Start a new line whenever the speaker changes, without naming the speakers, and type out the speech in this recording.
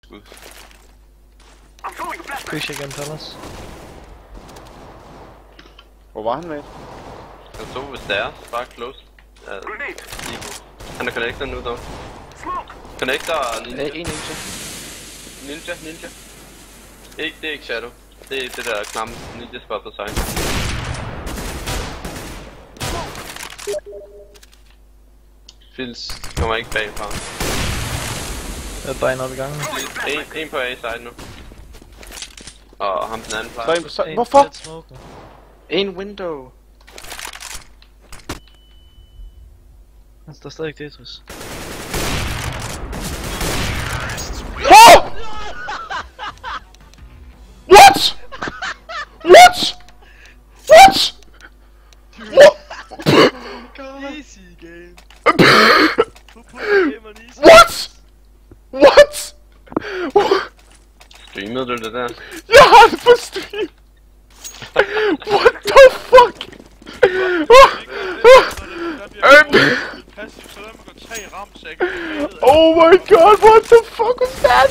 skud.
Push igen, Palace.
Hvor var han med?
Han stod ved stairs, bare close. Han er connector nu dog. Connector ninja.
En
Ninja. Det er ikke Shadow. Det er det der klamme ninja spot på sig. Fils kommer ikke bagfra.
Jeg er bare en op i gangen.
En på A-side nu. Og ham den anden plejer.
Hvorfor?
En window.
Han står stadig Tetris.
Oh! What? What? What?
Easy game.
What? What?
Streamede du det der?
Jeg har det på stream. What the fuck? Oh my god, what the fuck was that?